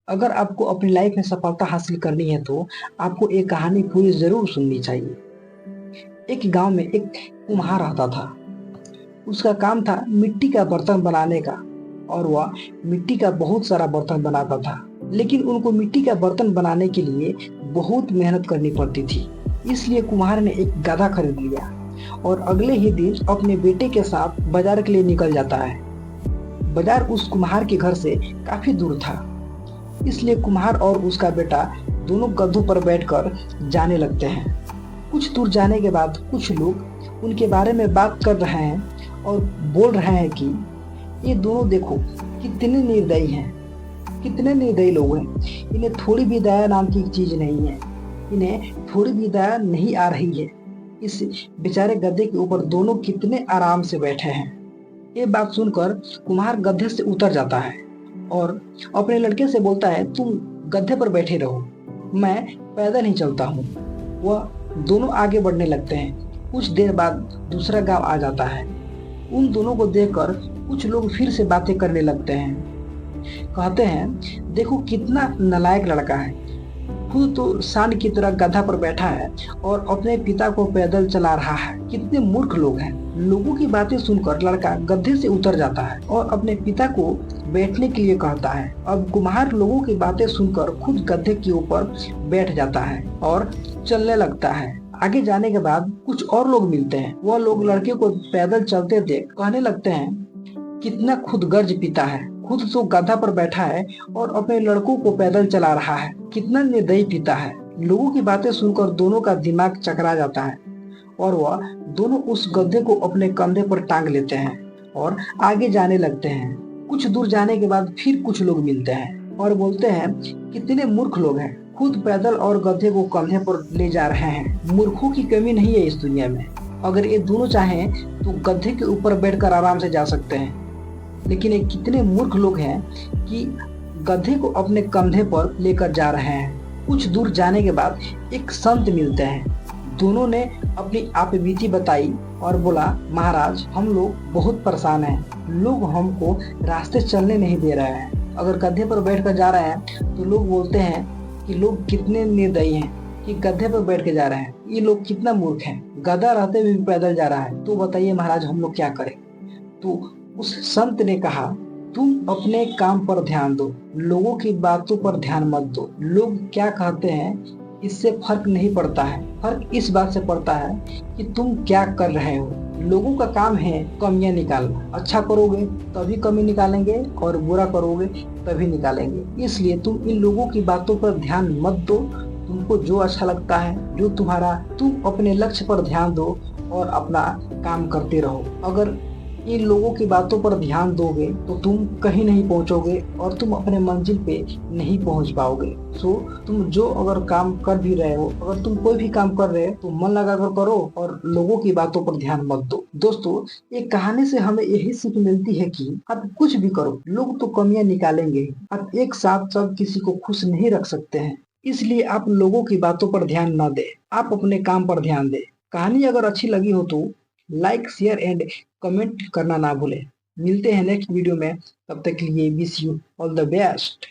अगर आपको अपनी लाइफ में सफलता हासिल करनी है तो आपको एक कहानी पूरी जरूर सुननी चाहिए। एक गांव में एक कुम्हार आता था। उसका काम था मिट्टी का बर्तन बनाने का और वह मिट्टी का बहुत सारा बर्तन बनाता था। लेकिन उनको मिट्टी का बर्तन बनाने के लिए बहुत मेहनत करनी पड़ती थी। इसलिए कुम्हार ने एक गधा खरीद लिया और अगले ही दिन अपने बेटे के साथ बाजार के लिए निकल जाता है। बाजार उस कुम्हार के घर से काफी दूर था, इसलिए कुम्हार और उसका बेटा दोनों गधों पर बैठकर जाने लगते हैं। कुछ दूर जाने के बाद कुछ लोग उनके बारे में बात कर रहे हैं और बोल रहे हैं कि ये दोनों देखो कितने निर्दयी हैं, कितने निर्दयी लोग हैं। इन्हें थोड़ी भी दया नाम की चीज नहीं है, इन्हें थोड़ी भी दया नहीं आ रही है। इस बेचारे गधे के ऊपर दोनों कितने आराम से बैठे हैं। ये बात सुनकर कुम्हार गधे से उतर जाता है और अपने लड़के से बोलता है, तुम गधे पर बैठे रहो, मैं पैदल ही चलता हूँ। वह दोनों आगे बढ़ने लगते हैं। कुछ देर बाद दूसरा गांव आ जाता है। उन दोनों को देखकर कुछ लोग फिर से बातें करने लगते हैं। कहते हैं, देखो कितना नालायक लड़का है, खुद तो सांड की तरह गधा पर बैठा है और अपने पिता को पैदल चला रहा है। कितने मूर्ख लोग हैं। लोगों की बातें सुनकर लड़का गधे से उतर जाता है और अपने पिता को बैठने के लिए कहता है। अब कुम्हार लोगों की बातें सुनकर खुद गधे के ऊपर बैठ जाता है और चलने लगता है। आगे जाने के बाद कुछ और लोग मिलते हैं। वह लोग लड़के को पैदल चलते देख कहने लगते हैं, कितना खुदगर्ज पिता है, खुद तो गधा पर बैठा है और अपने लड़कों को पैदल चला रहा है। कितना निर्दयी पिता है। लोगों की बातें सुनकर दोनों का दिमाग चकरा जाता है और वह दोनों उस गधे को अपने कंधे पर टांग लेते हैं और आगे जाने लगते हैं। कुछ दूर जाने के बाद फिर कुछ लोग मिलते हैं और बोलते हैं, कितने मूर्ख लोग हैं, खुद पैदल और गधे को कंधे पर ले जा रहे हैं। मूर्खों की कमी नहीं है इस दुनिया में। अगर ये दोनों चाहें तो गधे के ऊपर बैठकर आराम से जा सकते हैं, लेकिन ये कितने मूर्ख लोग हैं कि गधे को अपने कंधे पर लेकर जा रहे हैं। कुछ दूर जाने के बाद एक संत मिलते हैं। दोनों ने अपनी आपबीती बताई और बोला, महाराज हम लोग बहुत परेशान हैं, लोग हमको रास्ते चलने नहीं दे रहे हैं। अगर गधे पर बैठकर जा रहे हैं तो लोग बोलते हैं कि लोग कितने निर्दयी हैं कि गधे पर बैठ के जा रहे हैं, ये लोग कितना मूर्ख हैं, गधा रहते हुए भी पैदल जा रहा है। तो बताइए महाराज हम लोग क्या करें। तो उस संत ने कहा, तुम अपने काम पर ध्यान दो, लोगों की बातों पर ध्यान मत दो। लोग क्या कहते हैं इससे फर्क नहीं पड़ता है, फर्क इस बात से पड़ता है कि तुम क्या कर रहे हो। लोगों का काम है कमियां निकालना। अच्छा करोगे तभी कमी निकालेंगे और बुरा करोगे तभी निकालेंगे। इसलिए तुम इन लोगों की बातों पर ध्यान मत दो। तुमको जो अच्छा लगता है, जो तुम्हारा, तुम अपने लक्ष्य पर ध्यान दो और अपना काम करते रहो। अगर इन लोगों की बातों पर ध्यान दोगे तो तुम कहीं नहीं पहुंचोगे और तुम अपने मंजिल पे नहीं पहुंच पाओगे। सो तुम जो अगर काम कर भी रहे हो, अगर तुम कोई भी काम कर रहे हो तो मन लगा कर करो और लोगों की बातों पर ध्यान मत दो। दोस्तों, एक कहानी से हमें यही सीख मिलती है कि आप कुछ भी करो, लोग तो कमियां निकालेंगे ही। आप एक साथ सब किसी को खुश नहीं रख सकते हैं। इसलिए आप लोगों की बातों पर ध्यान न दें, आप अपने काम पर ध्यान दें। कहानी अगर अच्छी लगी हो तो लाइक, शेयर एंड कमेंट करना ना भूलें। मिलते हैं नेक्स्ट वीडियो में, तब तक के लिए wish you all the best.